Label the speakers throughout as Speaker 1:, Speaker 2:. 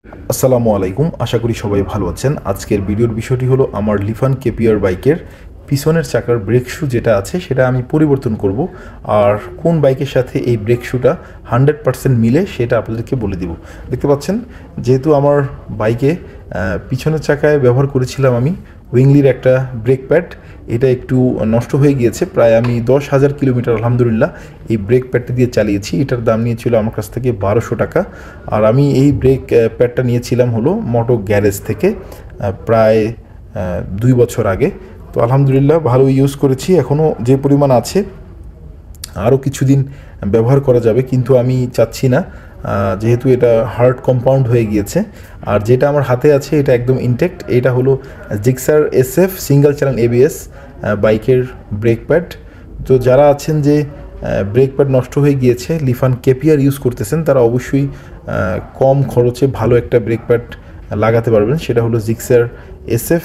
Speaker 1: আসসালামু আলাইকুম, আশা করি সবাই ভালো আছেন। আজকের ভিডিওর বিষয়টি হলো আমার লিফান কেপিআর বাইকের পিছনের চাকার ব্রেক শু যেটা আছে সেটা আমি পরিবর্তন করব, আর কোন বাইকের সাথে এই ব্রেক শুটা 100% মিলে সেটা আপনাদেরকে বলে দিব। দেখতে পাচ্ছেন, যেহেতু আমার বাইকে পিছনের চাকায় ব্যবহার করেছিলাম আমি উইংলির একটা ব্রেক প্যাড, এটা একটু নষ্ট হয়ে গিয়েছে। প্রায় আমি 10,000 কিলোমিটার আলহামদুলিল্লাহ এই ব্রেক প্যাডটা দিয়ে চালিয়েছি। এটার দাম নিয়েছিল আমার কাছ থেকে 1200 টাকা। আর আমি এই ব্রেক প্যাডটা নিয়েছিলাম হলো মোটো গ্যারেজ থেকে প্রায় 2 বছর আগে। তো আলহামদুলিল্লাহ ভালো ইউজ করেছি, এখনও যে পরিমাণ আছে আরও কিছুদিন ব্যবহার করা যাবে, কিন্তু আমি চাচ্ছি না, যেহেতু এটা হার্ড কম্পাউন্ড হয়ে গিয়েছে। আর যেটা আমার হাতে আছে এটা একদম ইনটেক্ট। এটা হলো Gixxer SF single channel ABS বাইকের ব্রেক প্যাড। তো যারা আছেন যে ব্রেক প্যাড নষ্ট হয়ে গিয়েছে, লিফান কেপিআর ইউজ করতেছেন, তারা অবশ্যই কম খরচে ভালো একটা ব্রেক প্যাড লাগাতে পারবেন। সেটা হলো Gixxer SF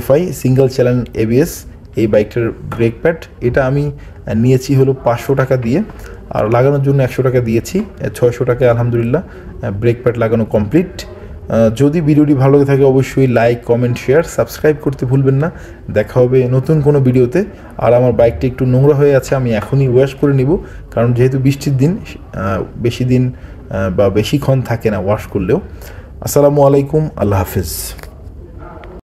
Speaker 1: FI single channel ABS এই বাইকটার ব্রেক প্যাড। এটা আমি নিয়েছি হলো 500 টাকা দিয়ে, আর লাগানোর জন্য 100 টাকা দিয়েছি। 600 টাকায় আলহামদুলিল্লাহ ব্রেক প্যাড লাগানো কমপ্লিট। যদি ভিডিওটি ভালো লাগে থাকে অবশ্যই লাইক, কমেন্ট, শেয়ার, সাবস্ক্রাইব করতে ভুলবেন না। দেখা হবে নতুন কোনো ভিডিওতে। আর আমার বাইকটি একটু নোংরা হয়ে আছে, আমি এখনই ওয়াশ করে নিব, কারণ যেহেতু বৃষ্টির দিন বেশি দিন বা বেশিক্ষণ থাকে না ওয়াশ করলেও। আসসালামু আলাইকুম, আল্লাহ হাফেজ।